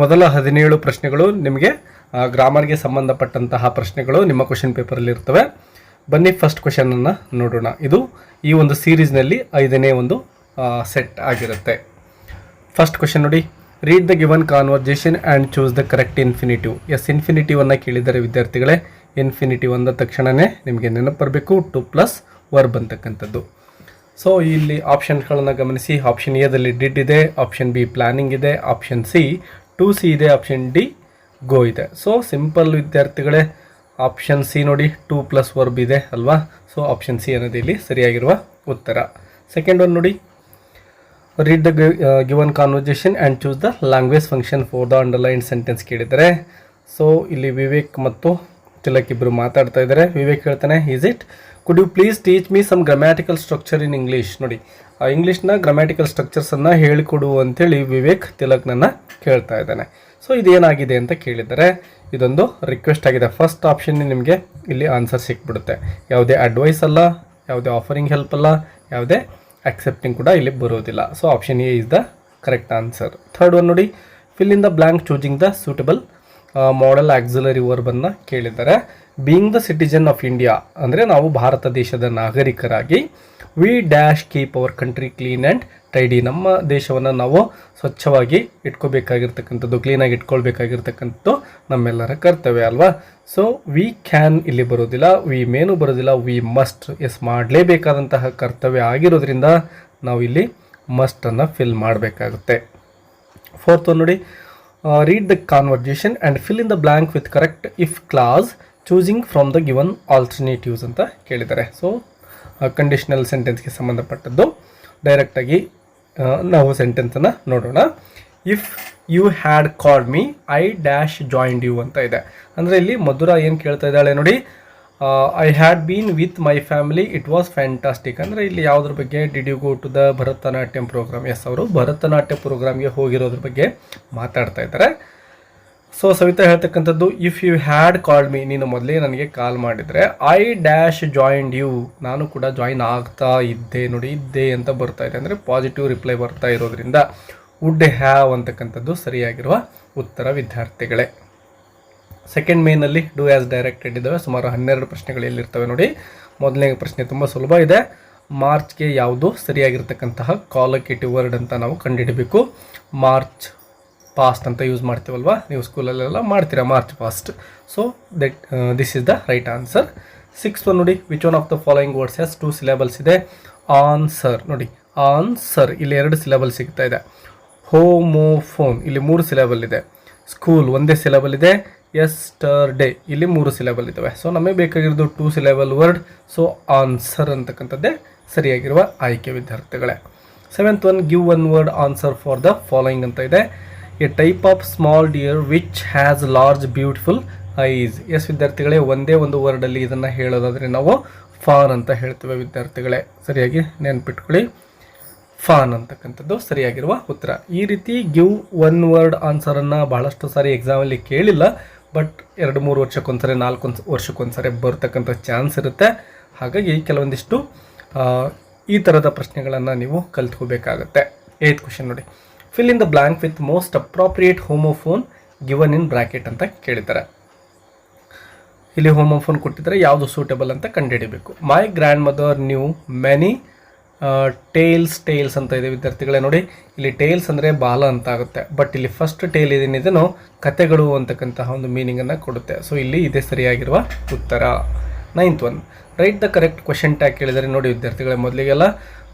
ಮೊದಲ 17 ಪ್ರಶ್ನೆಗಳು ನಿಮಗೆ ಗ್ರಾಮರ್ಗೆ ಸಂಬಂಧಪಟ್ಟಂತಹ ಪ್ರಶ್ನೆಗಳು ನಿಮ್ಮ ಕ್ವೆಶ್ಚನ್ ಪೇಪರಲ್ಲಿ ಇರ್ತವೆ. ಬನ್ನಿ ಫಸ್ಟ್ ಕ್ವೆಶ್ಚನನ್ನು ನೋಡೋಣ. ಇದು ಈ ಒಂದು ಸೀರೀಸ್ನಲ್ಲಿ 5ನೇ ಒಂದು ಸೆಟ್ ಆಗಿರುತ್ತೆ. ಫಸ್ಟ್ ಕ್ವೆಶ್ಚನ್ ನೋಡಿ, read the given conversation and choose the correct infinitive. ಇನ್ಫಿನಿಟಿವನ್ನು ಕೇಳಿದರೆ ವಿದ್ಯಾರ್ಥಿಗಳೇ, ಇನ್ಫಿನಿಟಿವ್ ಅಂದ ತಕ್ಷಣವೇ ನಿಮಗೆ ನೆನಪು ಬರಬೇಕು ಟು ಪ್ಲಸ್ ವರ್ಬ್ ಅಂತಕ್ಕಂಥದ್ದು. ಸೊ ಇಲ್ಲಿ ಆಪ್ಷನ್ಗಳನ್ನು ಗಮನಿಸಿ. ಆಪ್ಷನ್ ಎದಲ್ಲಿ ಡಿಡ್ ಇದೆ, ಆಪ್ಷನ್ ಬಿ ಪ್ಲಾನಿಂಗ್ ಇದೆ, ಆಪ್ಷನ್ ಸಿ ಟು ಸಿ ಇದೆ, ಆಪ್ಷನ್ ಡಿ ಗೋ ಇದೆ. ಸೊ ಸಿಂಪಲ್ ವಿದ್ಯಾರ್ಥಿಗಳೇ, ಆಪ್ಷನ್ ಸಿ ನೋಡಿ, ಟು ಪ್ಲಸ್ ವರ್ಬ್ ಇದೆ ಅಲ್ವಾ. ಸೊ ಆಪ್ಷನ್ ಸಿ ಅನ್ನೋದು ಇಲ್ಲಿ ಸರಿಯಾಗಿರುವ ಉತ್ತರ. ಸೆಕೆಂಡ್ ಒನ್ ನೋಡಿ, read the given conversation and choose the language function for the underline sentence ಕೇಳಿದ್ದಾರೆ. ಸೊ ಇಲ್ಲಿ ವಿವೇಕ್ ಮತ್ತು ತಿಲಕ್ ಇಬ್ಬರು ಮಾತಾಡ್ತಾ ಇದ್ದಾರೆ. ವಿವೇಕ್ ಹೇಳ್ತಾನೆ, is it could you please teach me some grammatical structure in English. ನೋಡಿ, ಇಂಗ್ಲೀಷ್ನ ಗ್ರಾಮ್ಯಾಟಿಕಲ್ ಸ್ಟ್ರಕ್ಚರ್ಸನ್ನು ಹೇಳಿಕೊಡು ಅಂತೇಳಿ ವಿವೇಕ್ ತಿಲಕ್ನನ್ನು ಕೇಳ್ತಾ ಇದ್ದಾನೆ. ಸೊ ಇದೇನಾಗಿದೆ ಅಂತ ಕೇಳಿದ್ದಾರೆ. ಇದೊಂದು ರಿಕ್ವೆಸ್ಟ್ ಆಗಿದೆ. ಫಸ್ಟ್ ಆಪ್ಷನ್ ನಿಮಗೆ ಇಲ್ಲಿ ಆನ್ಸರ್ ಸಿಕ್ಬಿಡುತ್ತೆ. ಯಾವುದೇ ಅಡ್ವೈಸ್ ಅಲ್ಲ, ಯಾವುದೇ ಆಫರಿಂಗ್ ಹೆಲ್ಪ್ ಅಲ್ಲ, ಯಾವುದೇ ಅಕ್ಸೆಪ್ಟಿಂಗ್ ಕೂಡ ಇಲ್ಲಿ ಬರೋದಿಲ್ಲ. So option A is the correct answer. Third one ನೋಡಿ, fill in the blank choosing the suitable modal auxiliary ವರ್ಬನ್ನು ಕೇಳಿದ್ದಾರೆ. Being the citizen of India ಅಂದರೆ ನಾವು ಭಾರತ ದೇಶದ ನಾಗರಿಕರಾಗಿ we dash keep our country clean and tidy. ನಮ್ಮ ದೇಶವನ್ನು ನಾವು ಸ್ವಚ್ಛವಾಗಿ ಇಟ್ಕೋಬೇಕಾಗಿರ್ತಕ್ಕಂಥದ್ದು, ಕ್ಲೀನಾಗಿ ಇಟ್ಕೊಳ್ಬೇಕಾಗಿರ್ತಕ್ಕಂಥದ್ದು ನಮ್ಮೆಲ್ಲರ ಕರ್ತವ್ಯ ಅಲ್ವಾ. ಸೊ ವಿ ಕ್ಯಾನ್ ಇಲ್ಲಿ ಬರೋದಿಲ್ಲ, ವಿ ಮೇನು ಬರೋದಿಲ್ಲ, ವಿ ಮಸ್ಟ್ ಮಾಡಲೇಬೇಕಾದಂತಹ ಕರ್ತವ್ಯ ಆಗಿರೋದ್ರಿಂದ ನಾವು ಇಲ್ಲಿ ಮಸ್ಟನ್ನು ಫಿಲ್ ಮಾಡಬೇಕಾಗುತ್ತೆ. ಫೋರ್ತ್ ನೋಡಿ, read the conversation and fill in the blank with correct if clause choosing from the given alternatives ಅಂತ ಕೇಳಿದ್ದಾರೆ. ಸೊ ಕಂಡೀಷನಲ್ ಸೆಂಟೆನ್ಸ್ಗೆ ಸಂಬಂಧಪಟ್ಟದ್ದು. ಡೈರೆಕ್ಟಾಗಿ ನಾವು ಸೆಂಟೆನ್ಸನ್ನು ನೋಡೋಣ. If you had called me I dash joined you ಅಂತ ಇದೆ. ಅಂದರೆ ಇಲ್ಲಿ ಮಧುರ ಏನು ಕೇಳ್ತಾ ಇದ್ದಾಳೆ ನೋಡಿ, I had been with my family it was fantastic. ಅಂದರೆ ಇಲ್ಲಿ ಯಾವುದ್ರ ಬಗ್ಗೆ, did you go to the Bharatanatyam programme. Yes, ಅವರು ಭರತನಾಟ್ಯ ಪ್ರೋಗ್ರಾಮ್ಗೆ ಹೋಗಿರೋದ್ರ ಬಗ್ಗೆ ಮಾತಾಡ್ತಾ ಇದ್ದಾರೆ. ಸೊ ಸವಿತಾ ಹೇಳ್ತಕ್ಕಂಥದ್ದು, if you had called me, ನೀನು ಮೊದಲೇ ನನಗೆ ಕಾಲ್ ಮಾಡಿದರೆ, ಐ ಡ್ಯಾಶ್ ಜಾಯಿಂಡ್ ಯು, ನಾನು ಕೂಡ ಜಾಯಿನ್ ಆಗ್ತಾ ಇದ್ದೆ. ನೋಡಿ, ಇದ್ದೆ ಅಂತ ಬರ್ತಾ ಇದೆ, ಅಂದರೆ ಪಾಸಿಟಿವ್ ರಿಪ್ಲೈ ಬರ್ತಾ ಇರೋದ್ರಿಂದ ವುಡ್ ಹ್ಯಾವ್ ಅಂತಕ್ಕಂಥದ್ದು ಸರಿಯಾಗಿರುವ ಉತ್ತರ ವಿದ್ಯಾರ್ಥಿಗಳೇ. ಸೆಕೆಂಡ್ ಮೇನಲ್ಲಿ ಡೂ ಆ್ಯಸ್ ಡೈರೆಕ್ಟೆಡ್ ಇದ್ದಾವೆ. ಸುಮಾರು 12 ಪ್ರಶ್ನೆಗಳು ಎಲ್ಲಿರ್ತವೆ ನೋಡಿ. ಮೊದಲನೇ ಪ್ರಶ್ನೆ ತುಂಬ ಸುಲಭ ಇದೆ. ಮಾರ್ಚ್ಗೆ ಯಾವುದು ಸರಿಯಾಗಿರ್ತಕ್ಕಂತಹ ಕಾಲಕೇಟಿವ್ ವರ್ಡ್ ಅಂತ ನಾವು ಕಂಡುಹಿಡಬೇಕು. ಮಾರ್ಚ್ ಪಾಸ್ಟ್ ಅಂತ ಯೂಸ್ ಮಾಡ್ತೀವಲ್ವಾ, ನೀವು ಸ್ಕೂಲಲ್ಲೆಲ್ಲ ಮಾಡ್ತೀರಾ march past. So this is the right answer. Six one ನೋಡಿ, which one of the following words has 2 syllables ಇದೆ. ಆನ್ಸರ್ ನೋಡಿ, ಆನ್ಸರ್ ಇಲ್ಲಿ 2 ಸಿಲೆಬಲ್ ಸಿಗ್ತಾ ಇದೆ. ಹೋಮೋಫೋನ್ ಇಲ್ಲಿ 3 ಸಿಲೆಬಲ್ ಇದೆ. ಸ್ಕೂಲ್ ಒಂದೇ ಸಿಲೆಬಲ್ ಇದೆ. ಯಸ್ಟರ್ಡೇ ಇಲ್ಲಿ 3 ಸಿಲೆಬಲ್ ಇದ್ದಾವೆ. ಸೊ ನಮಗೆ ಬೇಕಾಗಿರೋದು 2 ಸಿಲೆಬಲ್ ವರ್ಡ್. ಸೊ ಆನ್ಸರ್ ಅಂತಕ್ಕಂಥದ್ದೇ ಸರಿಯಾಗಿರುವ ಆಯ್ಕೆ ವಿದ್ಯಾರ್ಥಿಗಳೇ. Seventh one, give one word answer for the following ಅಂತ ಇದೆ. A type of small deer which has large beautiful eyes. Yes ವಿದ್ಯಾರ್ಥಿಗಳೇ, ಒಂದೇ ಒಂದು ವರ್ಡಲ್ಲಿ ಇದನ್ನು ಹೇಳೋದಾದರೆ ನಾವು ಫಾನ್ ಅಂತ ಹೇಳ್ತೇವೆ ವಿದ್ಯಾರ್ಥಿಗಳೇ. ಸರಿಯಾಗಿ ನೆನ್ಪಿಟ್ಕೊಳ್ಳಿ, ಫಾನ್ ಅಂತಕ್ಕಂಥದ್ದು ಸರಿಯಾಗಿರುವ ಉತ್ತರ. ಈ ರೀತಿ ಗಿವ್ ಒನ್ ವರ್ಡ್ ಆನ್ಸರನ್ನು ಬಹಳಷ್ಟು ಸಾರಿ ಎಕ್ಸಾಮಲ್ಲಿ ಕೇಳಿಲ್ಲ, ಬಟ್ 2-3 ವರ್ಷಕ್ಕೊಂದ್ಸರಿ, 4 ವರ್ಷಕ್ಕೊಂದ್ಸರಿ ಬರ್ತಕ್ಕಂಥ ಚಾನ್ಸ್ ಇರುತ್ತೆ. ಹಾಗಾಗಿ ಕೆಲವೊಂದಿಷ್ಟು ಈ ಥರದ ಪ್ರಶ್ನೆಗಳನ್ನು ನೀವು ಕಲ್ತ್ಕೋಬೇಕಾಗತ್ತೆ. 8th ಕ್ವೆಶ್ಚನ್ ನೋಡಿ, fill in the blank with most appropriate homophone given in bracket ಅಂತ ಕೇಳಿದ್ದಾರೆ. ಇಲ್ಲಿ ಹೋಮೋಫೋನ್ ಕೊಟ್ಟಿದ್ದಾರೆ, ಯಾವುದು ಸೂಟೇಬಲ್ ಅಂತ ಕಂಡುಹಿಡಿಬೇಕು. My grandmother knew many tales ಅಂತ ಇದೆ ವಿದ್ಯಾರ್ಥಿಗಳೇ. ನೋಡಿ, ಇಲ್ಲಿ ಟೇಲ್ಸ್ ಅಂದರೆ ಬಾಲ ಅಂತ ಆಗುತ್ತೆ, ಬಟ್ ಇಲ್ಲಿ ಫಸ್ಟ್ ಟೇಲ್ ಏನಿದೆನೋ ಕತೆಗಳು ಅಂತಕ್ಕಂತಹ ಒಂದು ಮೀನಿಂಗನ್ನು ಕೊಡುತ್ತೆ. ಸೊ ಇಲ್ಲಿ ಇದೇ ಸರಿಯಾಗಿರುವ ಉತ್ತರ. 9th one, right the correct question tag ಕೇಳಿದರೆ. ನೋಡಿ ವಿದ್ಯಾರ್ಥಿಗಳೇ, ಮೊದಲಿಗೆಲ್ಲ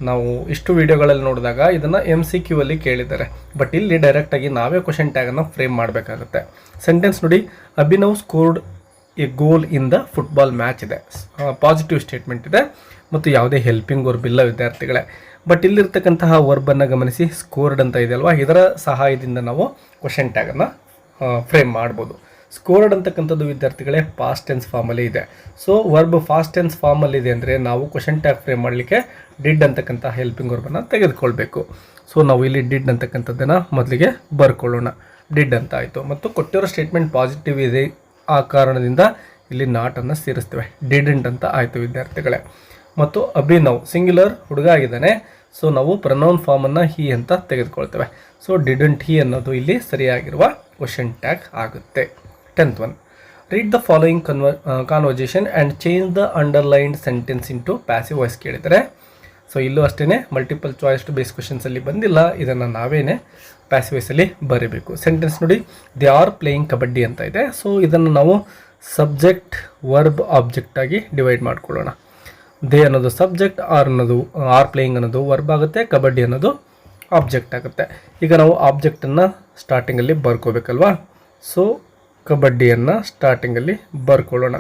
ನಾವು ಇಷ್ಟು ವಿಡಿಯೋಗಳಲ್ಲಿ ನೋಡಿದಾಗ ಇದನ್ನು MCQ ಅಲ್ಲಿ ಕೇಳಿದ್ದಾರೆ, ಬಟ್ ಇಲ್ಲಿ ಡೈರೆಕ್ಟಾಗಿ ನಾವೇ ಕ್ವೆಶ್ಚನ್ ಟ್ಯಾಗನ್ನು ಫ್ರೇಮ್ ಮಾಡಬೇಕಾಗುತ್ತೆ. ಸೆಂಟೆನ್ಸ್ ನೋಡಿ, Abhinav scored a goal in the football match ಇದೆ. ಪಾಸಿಟಿವ್ ಸ್ಟೇಟ್ಮೆಂಟ್ ಇದೆ ಮತ್ತು ಯಾವುದೇ ಹೆಲ್ಪಿಂಗ್ ವರ್ಬ್ ಇಲ್ಲ ವಿದ್ಯಾರ್ಥಿಗಳೇ. ಬಟ್ ಇಲ್ಲಿರ್ತಕ್ಕಂತಹ ವರ್ಬನ್ನು ಗಮನಿಸಿ, ಸ್ಕೋರ್ಡ್ ಅಂತ ಇದೆ ಅಲ್ವಾ, ಇದರ ಸಹಾಯದಿಂದ ನಾವು ಕ್ವೆಶ್ಚನ್ ಟ್ಯಾಗನ್ನು ಫ್ರೇಮ್ ಮಾಡ್ಬೋದು. ಸ್ಕೋರ್ಡ್ ಅಂತಕ್ಕಂಥದ್ದು ವಿದ್ಯಾರ್ಥಿಗಳೇ ಪಾಸ್ಟ್ ಟೆನ್ಸ್ ಫಾರ್ಮಲ್ಲಿ ಇದೆ. ಸೊ ವರ್ಬ್ ಫಾಸ್ಟ್ ಟೆನ್ಸ್ ಫಾರ್ಮಲ್ಲಿ ಇದೆ ಅಂದರೆ ನಾವು ಕ್ವೆಶ್ಚನ್ ಟ್ಯಾಗ್ ಫ್ರೇಮ್ ಮಾಡಲಿಕ್ಕೆ ಡಿಡ್ ಅಂತಕ್ಕಂಥ ಹೆಲ್ಪಿಂಗ್ ವರ್ಬನ್ನು ತೆಗೆದುಕೊಳ್ಬೇಕು. ಸೊ ನಾವು ಇಲ್ಲಿ ಡಿಡ್ ಅಂತಕ್ಕಂಥದ್ದನ್ನು ಮೊದಲಿಗೆ ಬರ್ಕೊಳ್ಳೋಣ. ಡಿಡ್ ಅಂತ ಆಯಿತು, ಮತ್ತು ಕೊಟ್ಟಿರೋ ಸ್ಟೇಟ್ಮೆಂಟ್ ಪಾಸಿಟಿವ್ ಇದೆ, ಆ ಕಾರಣದಿಂದ ಇಲ್ಲಿ ನಾಟನ್ನು ಸೇರಿಸ್ತೇವೆ. ಡಿಡೆಂಟ್ ಅಂತ ಆಯಿತು ವಿದ್ಯಾರ್ಥಿಗಳೇ. ಮತ್ತು ಅಭಿನವ್ ಸಿಂಗ್ಯುಲರ್ ಹುಡುಗ ಆಗಿದ್ದಾನೆ, ಸೊ ನಾವು ಪ್ರನೌನ್ ಫಾರ್ಮನ್ನು ಹಿ ಅಂತ ತೆಗೆದುಕೊಳ್ತೇವೆ. ಸೊ ಡಿಡೆಂಟ್ ಹಿ ಅನ್ನೋದು ಇಲ್ಲಿ ಸರಿಯಾಗಿರುವ ಕ್ವಶನ್ ಟ್ಯಾಗ್ ಆಗುತ್ತೆ. 10th one, read the following conversation and change the underlined sentence into passive voice ಕೇಳಿದರೆ. ಸೊ ಇಲ್ಲೂ ಅಷ್ಟೇ ಮಲ್ಟಿಪಲ್ ಚಾಯ್ಸ್ ಬೇಸ್ ಕ್ವಶನ್ಸಲ್ಲಿ ಬಂದಿಲ್ಲ, ಇದನ್ನು ನಾವೇನೇ ಪ್ಯಾಸಿವ್ ವಾಯ್ಸಲ್ಲಿ ಬರೀಬೇಕು. ಸೆಂಟೆನ್ಸ್ ನೋಡಿ, ದೇ ಆರ್ ಪ್ಲೇಯಿಂಗ್ ಕಬಡ್ಡಿ ಅಂತ ಇದೆ. ಸೊ ಇದನ್ನು ನಾವು ಸಬ್ಜೆಕ್ಟ್ ವರ್ಬ್ ಆಬ್ಜೆಕ್ಟ್ ಆಗಿ ಡಿವೈಡ್ ಮಾಡ್ಕೊಳ್ಳೋಣ. ದೇ ಅನ್ನೋದು ಸಬ್ಜೆಕ್ಟ್, ಆರ್ ಪ್ಲೇಯಿಂಗ್ ಅನ್ನೋದು ವರ್ಬ್ ಆಗುತ್ತೆ, ಕಬಡ್ಡಿ ಅನ್ನೋದು ಆಬ್ಜೆಕ್ಟ್ ಆಗುತ್ತೆ. ಈಗ ನಾವು ಆಬ್ಜೆಕ್ಟನ್ನು ಸ್ಟಾರ್ಟಿಂಗಲ್ಲಿ ಬರ್ಕೋಬೇಕಲ್ವಾ. ಸೊ ಕಬಡ್ಡಿಯನ್ನು ಸ್ಟಾರ್ಟಿಂಗಲ್ಲಿ ಬರ್ಕೊಳ್ಳೋಣ,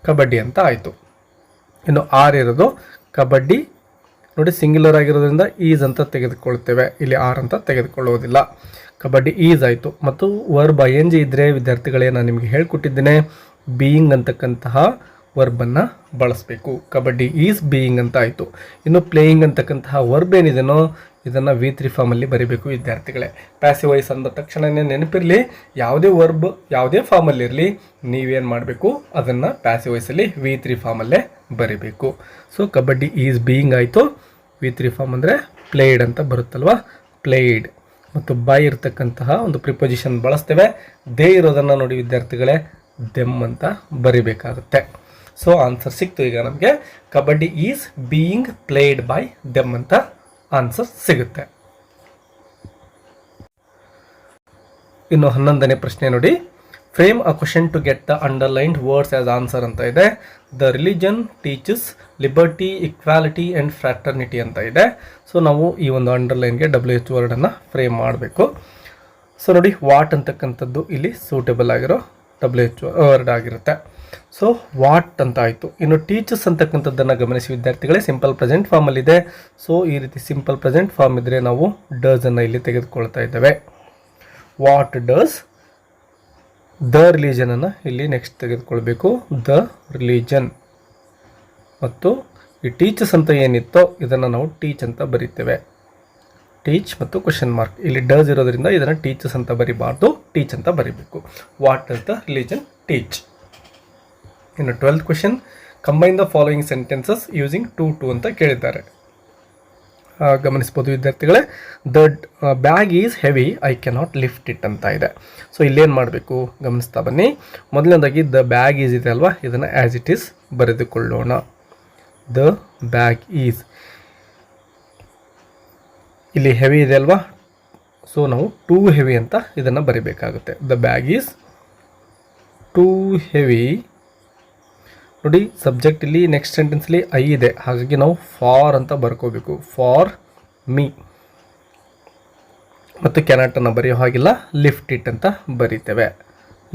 ಕಬಡ್ಡಿ ಅಂತ ಆಯಿತು. ಇನ್ನು ಆರ್ ಇರೋದು ಕಬಡ್ಡಿ ನೋಡಿ, ಸಿಂಗ್ಯುಲರ್ ಆಗಿರೋದ್ರಿಂದ ಈಸ್ ಅಂತ ತೆಗೆದುಕೊಳ್ತೇವೆ, ಇಲ್ಲಿ ಆರ್ ಅಂತ ತೆಗೆದುಕೊಳ್ಳೋದಿಲ್ಲ. ಕಬಡ್ಡಿ ಈಸ್ ಆಯಿತು. ಮತ್ತು ವರ್ಬ್ ING ಇದ್ದರೆ ವಿದ್ಯಾರ್ಥಿಗಳೇ ನಾನು ನಿಮಗೆ ಹೇಳ್ಕೊಟ್ಟಿದ್ದೇನೆ, ಬೀಯಿಂಗ್ ಅಂತಕ್ಕಂತಹ ವರ್ಬನ್ನು ಬಳಸಬೇಕು. ಕಬಡ್ಡಿ ಈಸ್ ಬೀಯಿಂಗ್ ಅಂತ ಆಯಿತು. ಇನ್ನು ಪ್ಲೇಯಿಂಗ್ ಅಂತಕ್ಕಂತಹ ವರ್ಬ್ ಏನಿದೆನೋ ಇದನ್ನು V3 ಫಾರ್ಮಲ್ಲಿ ಬರೀಬೇಕು ವಿದ್ಯಾರ್ಥಿಗಳೇ. ಪ್ಯಾಸಿವ್ ವಾಯ್ಸ್ ಅಂದ ತಕ್ಷಣವೇ ನೆನಪಿರಲಿ, ಯಾವುದೇ ವರ್ಬ್ ಯಾವುದೇ ಫಾರ್ಮಲ್ಲಿರಲಿ ನೀವೇನು ಮಾಡಬೇಕು, ಅದನ್ನು ಪ್ಯಾಸಿವ್ ವಾಯ್ಸಲ್ಲಿ V3 ಫಾರ್ಮಲ್ಲೇ ಬರೀಬೇಕು. ಸೊ ಕಬಡ್ಡಿ ಈಸ್ ಬೀಯಿಂಗ್ ಆಯಿತು. V3 ಫಾರ್ಮ್ ಅಂದರೆ ಪ್ಲೇಯ್ಡ್ ಅಂತ ಬರುತ್ತಲ್ವ, ಪ್ಲೇಯ್ಡ್. ಮತ್ತು ಬೈ ಇರತಕ್ಕಂತಹ ಒಂದು ಪ್ರಿಪೊಸಿಷನ್ ಬಳಸ್ತೇವೆ. ದೇ ಇರೋದನ್ನು ನೋಡಿ ವಿದ್ಯಾರ್ಥಿಗಳೇ, ದೆಮ್ ಅಂತ ಬರಿಬೇಕಾಗುತ್ತೆ. ಸೊ ಆನ್ಸರ್ ಸಿಕ್ತು. ಈಗ ನಮಗೆ kabaddi is being played by them ಅಂತ ಆನ್ಸರ್ ಸಿಗುತ್ತೆ. ಇನ್ನು 11ನೇ ಪ್ರಶ್ನೆ ನೋಡಿ, frame a question to get the underlined words as answer ಅಂತ ಇದೆ. The religion teaches liberty, equality and fraternity ಅಂತ ಇದೆ. ಸೊ ನಾವು ಈ ಒಂದು ಅಂಡರ್ಲೈನ್ಗೆ WH ವರ್ಡನ್ನು ಫ್ರೇಮ್ ಮಾಡಬೇಕು. ಸೊ ನೋಡಿ, ವಾಟ್ ಅಂತಕ್ಕಂಥದ್ದು ಇಲ್ಲಿ ಸೂಟೇಬಲ್ ಆಗಿರೋ WH ವರ್ಡ್ ಆಗಿರುತ್ತೆ. ಸೊ ವಾಟ್ ಅಂತ ಆಯಿತು. ಇನ್ನು ಟೀಚರ್ಸ್ ಅಂತಕ್ಕಂಥದ್ದನ್ನು ಗಮನಿಸಿ ವಿದ್ಯಾರ್ಥಿಗಳೇ, ಸಿಂಪಲ್ ಪ್ರೆಸೆಂಟ್ ಫಾರ್ಮಲ್ಲಿದೆ. ಸೊ ಈ ರೀತಿ ಸಿಂಪಲ್ ಪ್ರೆಸೆಂಟ್ ಫಾರ್ಮ್ ಇದ್ದರೆ ನಾವು ಡಸ್ ಅನ್ನು ಇಲ್ಲಿ ತೆಗೆದುಕೊಳ್ತಾ ಇದ್ದೇವೆ. ವಾಟ್ ಡಸ್, ದ ರಿಲಿಜನನ್ನು ಇಲ್ಲಿ ನೆಕ್ಸ್ಟ್ ತೆಗೆದುಕೊಳ್ಬೇಕು, ದ ರಿಲಿಜನ್. ಮತ್ತು ಈ ಟೀಚರ್ಸ್ ಅಂತ ಏನಿತ್ತೋ ಇದನ್ನು ನಾವು ಟೀಚ್ ಅಂತ ಬರೀತೇವೆ, ಟೀಚ್ ಮತ್ತು ಕ್ವಶನ್ ಮಾರ್ಕ್. ಇಲ್ಲಿ ಡಸ್ ಇರೋದ್ರಿಂದ ಇದನ್ನು ಟೀಚರ್ಸ್ ಅಂತ ಬರಿಬಾರ್ದು, ಟೀಚ್ ಅಂತ ಬರೀಬೇಕು. What does the religion teach. ಇನ್ನು 12th question, combine the following sentences using too ಅಂತ ಕೇಳಿದ್ದಾರೆ. ಗಮನಿಸ್ಬೋದು ವಿದ್ಯಾರ್ಥಿಗಳೇ, the bag is heavy, I cannot lift it ಅಂತ ಇದೆ. ಸೊ ಇಲ್ಲೇನು ಮಾಡಬೇಕು ಗಮನಿಸ್ತಾ ಬನ್ನಿ. ಮೊದಲನೇದಾಗಿ ದ ಬ್ಯಾಗ್ ಈಸ್ ಇದೆ ಅಲ್ವಾ, ಇದನ್ನು ಆ್ಯಸ್ ಇಟ್ ಈಸ್ ಬರೆದುಕೊಳ್ಳೋಣ. ದ ಬ್ಯಾಗ್ ಈಸ್, ಇಲ್ಲಿ ಹೆವಿ ಇದೆ ಅಲ್ವಾ, ಸೊ ನಾವು ಟೂ ಹೆವಿ ಅಂತ ಇದನ್ನು ಬರೀಬೇಕಾಗುತ್ತೆ. The bag is too heavy. ನೋಡಿ ಸಬ್ಜೆಕ್ಟ್ ಇಲ್ಲಿ ನೆಕ್ಸ್ಟ್ ಸೆಂಟೆನ್ಸ್ಲಿ ಐ ಇದೆ, ಹಾಗಾಗಿ ನಾವು ಫಾರ್ ಅಂತ ಬರ್ಕೋಬೇಕು, ಫಾರ್ ಮೀ. ಮತ್ತು ಕ್ಯಾನಾಟನ್ನು ಬರೆಯೋ ಹಾಗಿಲ್ಲ, ಲಿಫ್ಟ್ ಇಟ್ ಅಂತ ಬರೀತೇವೆ,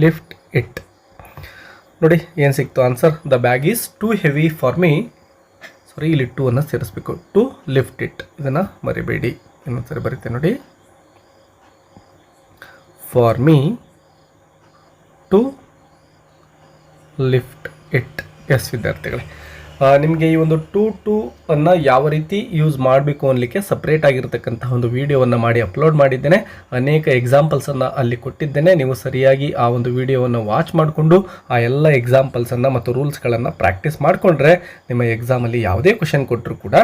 ಲಿಫ್ಟ್ ಇಟ್. ನೋಡಿ ಏನು ಸಿಕ್ತು answer, the bag is too heavy for me. Sorry, ಇಲ್ಲಿ ಟೂ ಅನ್ನು ಸೇರಿಸ್ಬೇಕು, ಟು ಲಿಫ್ಟ್ ಇಟ್. ಇದನ್ನು ಮರಿಬೇಡಿ, ಇನ್ನೊಂದ್ಸರಿ ಬರೀತೆ ನೋಡಿ, for me to lift it. Yes ವಿದ್ಯಾರ್ಥಿಗಳೇ, ನಿಮಗೆ ಈ ಒಂದು ಟು ಅನ್ನು ಯಾವ ರೀತಿ ಯೂಸ್ ಮಾಡಬೇಕು ಅನ್ನಲಿಕ್ಕೆ ಸಪ್ರೇಟ್ ಆಗಿರತಕ್ಕಂತಹ ಒಂದು ವಿಡಿಯೋವನ್ನು ಮಾಡಿ ಅಪ್ಲೋಡ್ ಮಾಡಿದ್ದೇನೆ. ಅನೇಕ ಎಕ್ಸಾಂಪಲ್ಸನ್ನು ಅಲ್ಲಿ ಕೊಟ್ಟಿದ್ದೇನೆ. ನೀವು ಸರಿಯಾಗಿ ಆ ಒಂದು ವಿಡಿಯೋವನ್ನು ವಾಚ್ ಮಾಡಿಕೊಂಡು ಆ ಎಲ್ಲ ಎಕ್ಸಾಂಪಲ್ಸನ್ನು ಮತ್ತು ರೂಲ್ಸ್ಗಳನ್ನು ಪ್ರಾಕ್ಟೀಸ್ ಮಾಡಿಕೊಂಡ್ರೆ ನಿಮ್ಮ ಎಕ್ಸಾಮಲ್ಲಿ ಯಾವುದೇ ಕ್ವಶನ್ ಕೊಟ್ಟರು ಕೂಡ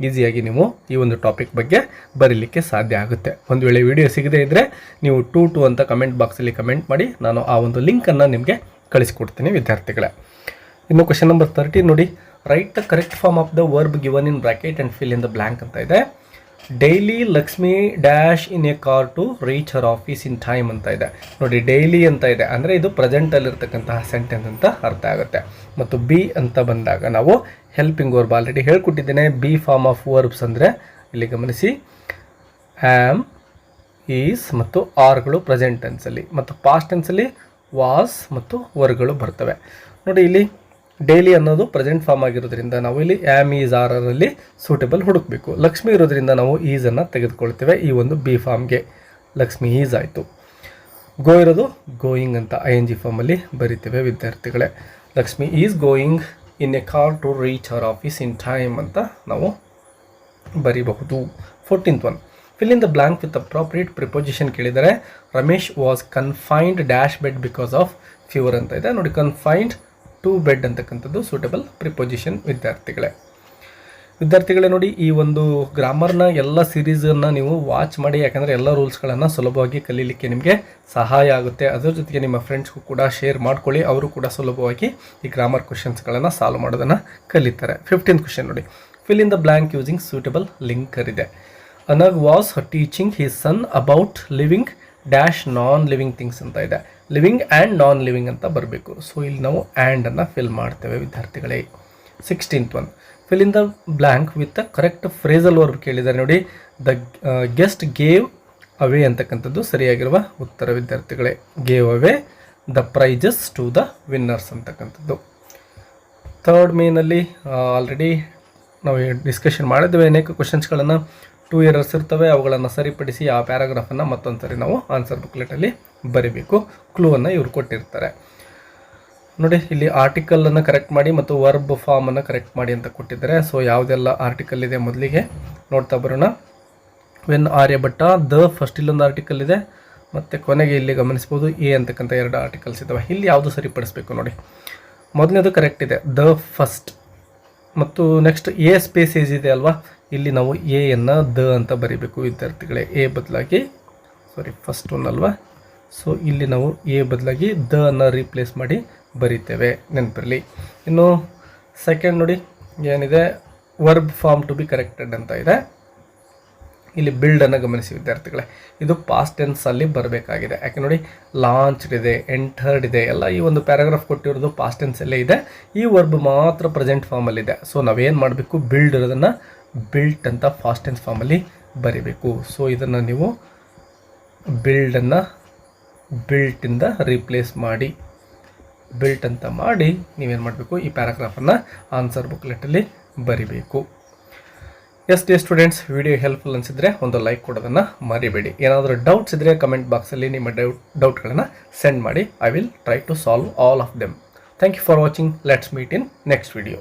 ಈಸಿಯಾಗಿ ನೀವು ಈ ಒಂದು ಟಾಪಿಕ್ ಬಗ್ಗೆ ಬರೀಲಿಕ್ಕೆ ಸಾಧ್ಯ ಆಗುತ್ತೆ. ಒಂದು ವೇಳೆ ವಿಡಿಯೋ ಸಿಗದೇ ಇದ್ದರೆ ನೀವು ಟು ಅಂತ ಕಮೆಂಟ್ ಬಾಕ್ಸಲ್ಲಿ ಕಮೆಂಟ್ ಮಾಡಿ, ನಾನು ಆ ಒಂದು ಲಿಂಕನ್ನು ನಿಮಗೆ ಕಳಿಸ್ಕೊಡ್ತೀನಿ ವಿದ್ಯಾರ್ಥಿಗಳೇ. ಇನ್ನು ಕ್ವಶನ್ ನಂಬರ್ 13 ನೋಡಿ, write the correct form of the verb given in bracket and fill in the blank ಅಂತ ಇದೆ. Daily Lakshmi dash in a car to reach her office in time ಅಂತ ಇದೆ. ನೋಡಿ ಡೈಲಿ ಅಂತ ಇದೆ ಅಂದರೆ ಇದು ಪ್ರೆಸೆಂಟಲ್ಲಿರ್ತಕ್ಕಂತಹ ಸೆಂಟೆನ್ಸ್ ಅಂತ ಅರ್ಥ ಆಗುತ್ತೆ. ಮತ್ತು ಬಿ ಅಂತ ಬಂದಾಗ ನಾವು ಹೆಲ್ಪಿಂಗ್ ವರ್ಬ್ ಆಲ್ರೆಡಿ ಹೇಳ್ಕೊಟ್ಟಿದ್ದೇನೆ. ಬಿ ಫಾರ್ಮ್ ಆಫ್ ವರ್ಬ್ಸ್ ಅಂದರೆ ಇಲ್ಲಿ ಗಮನಿಸಿ, ಆ್ಯಮ್, ಈಸ್ ಮತ್ತು ಆರ್ಗಳು ಪ್ರೆಸೆಂಟ್ ಟೆನ್ಸಲ್ಲಿ, ಮತ್ತು ಪಾಸ್ಟ್ ಟೆನ್ಸಲ್ಲಿ ವಾಸ್ ಮತ್ತು ವರ್ಗಳು ಬರ್ತವೆ. ನೋಡಿ ಇಲ್ಲಿ ಡೈಲಿ ಅನ್ನೋದು ಪ್ರೆಸೆಂಟ್ ಫಾರ್ಮ್ ಆಗಿರೋದ್ರಿಂದ ನಾವು ಇಲ್ಲಿ ಆ್ಯಮ್, ಈಸ್, ಆರಲ್ಲಿ ಸೂಟೇಬಲ್ ಹುಡುಕಬೇಕು. ಲಕ್ಷ್ಮಿ ಇರೋದ್ರಿಂದ ನಾವು ಈಸನ್ನು ತೆಗೆದುಕೊಳ್ತೇವೆ ಈ ಒಂದು ಬಿ ಫಾರ್ಮ್ಗೆ, ಲಕ್ಷ್ಮಿ ಈಸ್ ಆಯಿತು. ಗೋ ಇರೋದು ಗೋಯಿಂಗ್ ಅಂತ ING ಫಾರ್ಮಲ್ಲಿ ಬರಿತೇವೆ ವಿದ್ಯಾರ್ಥಿಗಳೇ. Lakshmi is going in a car to reach our office in time ಅಂತ ನಾವು ಬರೀಬಹುದು. 14th one, fill in the blank with appropriate preposition ಕೇಳಿದರೆ. Ramesh was confined dash bed because of fever ಅಂತ ಇದೆ. ನೋಡಿ ಕನ್ಫೈನ್ಡ್ ಟು ಬೆಡ್ ಅಂತಕ್ಕಂಥದ್ದು ಸೂಟೇಬಲ್ ಪ್ರಿಪೊಸಿಷನ್ ವಿದ್ಯಾರ್ಥಿಗಳೇ. ವಿದ್ಯಾರ್ಥಿಗಳೇ ನೋಡಿ, ಈ ಒಂದು ಗ್ರಾಮರ್ನ ಎಲ್ಲ ಸೀರೀಸನ್ನು ನೀವು ವಾಚ್ ಮಾಡಿ, ಯಾಕಂದರೆ ಎಲ್ಲ ರೂಲ್ಸ್ಗಳನ್ನು ಸುಲಭವಾಗಿ ಕಲೀಲಿಕ್ಕೆ ನಿಮಗೆ ಸಹಾಯ ಆಗುತ್ತೆ. ಅದರ ಜೊತೆಗೆ ನಿಮ್ಮ ಫ್ರೆಂಡ್ಸ್ಗೂ ಕೂಡ ಶೇರ್ ಮಾಡ್ಕೊಳ್ಳಿ, ಅವರು ಕೂಡ ಸುಲಭವಾಗಿ ಈ ಗ್ರಾಮರ್ ಕ್ವಶನ್ಸ್ಗಳನ್ನು ಸಾಲ್ವ್ ಮಾಡೋದನ್ನು ಕಲಿತಾರೆ. 15th ಕ್ವಶನ್ ನೋಡಿ, fill in the blank using suitable linker ಇದೆ. ಅನಗ್ was teaching his son about living dash non living things ಅಂತ ಇದೆ. ಲಿವಿಂಗ್ ಆ್ಯಂಡ್ ನಾನ್ ಲಿವಿಂಗ್ ಅಂತ ಬರಬೇಕು. ಸೊ ಇಲ್ಲಿ ನಾವು ಆ್ಯಂಡನ್ನು ಫಿಲ್ ಮಾಡ್ತೇವೆ ವಿದ್ಯಾರ್ಥಿಗಳೇ. 16th one, fill in the blank with the correct phrasal verb ಕೇಳಿದ್ದಾರೆ ನೋಡಿ. ದ ಗೆಸ್ಟ್ ಗೇವ್ ಅವೇ ಅಂತಕ್ಕಂಥದ್ದು ಸರಿಯಾಗಿರುವ ಉತ್ತರ ವಿದ್ಯಾರ್ಥಿಗಳೇ. Gave away the prizes to the winners ಅಂತಕ್ಕಂಥದ್ದು. ಥರ್ಡ್ ಮೇನಲ್ಲಿ ಆಲ್ರೆಡಿ ನಾವು ಡಿಸ್ಕಷನ್ ಮಾಡಿದ್ದೇವೆ. ಅನೇಕ ಕ್ವಶನ್ಸ್ಗಳನ್ನು 2 ಎರರ್ಸ್ ಇರ್ತವೆ, ಅವುಗಳನ್ನು ಸರಿಪಡಿಸಿ ಆ ಪ್ಯಾರಾಗ್ರಾಫನ್ನು ಮತ್ತೊಂದು ಸರಿ ನಾವು ಆನ್ಸರ್ ಬುಕ್ಲೆಟಲ್ಲಿ ಬರೀಬೇಕು. ಕ್ಲೂವನ್ನು ಇವ್ರು ಕೊಟ್ಟಿರ್ತಾರೆ ನೋಡಿ. ಇಲ್ಲಿ ಆರ್ಟಿಕಲನ್ನು ಕರೆಕ್ಟ್ ಮಾಡಿ ಮತ್ತು ವರ್ಬ್ ಫಾರ್ಮನ್ನು ಕರೆಕ್ಟ್ ಮಾಡಿ ಅಂತ ಕೊಟ್ಟಿದ್ದಾರೆ. ಸೊ ಯಾವುದೆಲ್ಲ ಆರ್ಟಿಕಲ್ ಇದೆ ಮೊದಲಿಗೆ ನೋಡ್ತಾ ಬರೋಣ. ವೆನ್ ಆರ್ಯಭಟ್ಟ, ದ ಫಸ್ಟ್ ಇಲ್ಲೊಂದು ಆರ್ಟಿಕಲ್ ಇದೆ, ಮತ್ತು ಕೊನೆಗೆ ಇಲ್ಲಿ ಗಮನಿಸ್ಬೋದು ಎ ಅಂತಕ್ಕಂಥ 2 ಆರ್ಟಿಕಲ್ಸ್ ಇದ್ದಾವೆ. ಇಲ್ಲಿ ಯಾವುದು ಸರಿಪಡಿಸ್ಬೇಕು ನೋಡಿ. ಮೊದಲನೇದು ಕರೆಕ್ಟ್ ಇದೆ, ದ ಫಸ್ಟ್, ಮತ್ತು ನೆಕ್ಸ್ಟ್ ಎ ಸ್ಪೇಸ್ ಏಜ್ ಇದೆ ಅಲ್ವಾ, ಇಲ್ಲಿ ನಾವು ಎಯನ್ನು ದ ಅಂತ ಬರೀಬೇಕು ವಿದ್ಯಾರ್ಥಿಗಳೇ. ಎ ಬದಲಾಗಿ ಫಸ್ಟ್ ಒನ್ ಅಲ್ವಾ, ಸೊ ಇಲ್ಲಿ ನಾವು ಎ ಬದಲಾಗಿ ದ ಅನ್ನು ರೀಪ್ಲೇಸ್ ಮಾಡಿ ಬರೀತೇವೆ, ನೆನಪಿರಲಿ. ಇನ್ನು ಸೆಕೆಂಡ್ ನೋಡಿ ಏನಿದೆ, verb form to be corrected ಅಂತ ಇದೆ. ಇಲ್ಲಿ ಬಿಲ್ಡನ್ನು ಗಮನಿಸಿ ವಿದ್ಯಾರ್ಥಿಗಳೇ, ಇದು ಪಾಸ್ಟ್ ಟೆನ್ಸಲ್ಲಿ ಬರಬೇಕಾಗಿದೆ. ಯಾಕೆ ನೋಡಿ, ಲಾಂಚ್ಡ್ ಇದೆ, ಎಂಟರ್ಡ್ ಇದೆ, ಎಲ್ಲ ಈ ಒಂದು ಪ್ಯಾರಾಗ್ರಾಫ್ ಕೊಟ್ಟಿರೋದು ಪಾಸ್ಟ್ ಟೆನ್ಸಲ್ಲೇ ಇದೆ. ಈ ವರ್ಬ್ ಮಾತ್ರ ಪ್ರೆಸೆಂಟ್ ಫಾರ್ಮಲ್ಲಿದೆ. ಸೊ ನಾವೇನು ಮಾಡಬೇಕು, ಬಿಲ್ಡ್ ಇರೋದನ್ನು ಬಿಲ್ಟ್ ಅಂತ ಫಾಸ್ಟ್ ಟೆನ್ಸ್ ಫಾರ್ಮಲ್ಲಿ ಬರೀಬೇಕು. ಸೊ ಇದನ್ನು ನೀವು ಬಿಲ್ಡನ್ನು ಬಿಲ್ಟಿಂದ ರೀಪ್ಲೇಸ್ ಮಾಡಿ, ಬಿಲ್ಟ್ ಅಂತ ಮಾಡಿ ನೀವೇನು ಮಾಡಬೇಕು, ಈ ಪ್ಯಾರಾಗ್ರಾಫನ್ನು ಆನ್ಸರ್ ಬುಕ್ಲೆಟಲ್ಲಿ ಬರಿಬೇಕು. Yes dear students, video helpful ಅನಿಸಿದರೆ ಒಂದು ಲೈಕ್ ಕೊಡೋದನ್ನು ಮರಿಬೇಡಿ. ಏನಾದರೂ ಡೌಟ್ಸ್ ಇದ್ದರೆ ಕಮೆಂಟ್ ಬಾಕ್ಸಲ್ಲಿ ನಿಮ್ಮ ಡೌಟ್ಗಳನ್ನು ಸೆಂಡ್ ಮಾಡಿ. I will try to solve all of them. Thank you for watching. Let's meet in next video.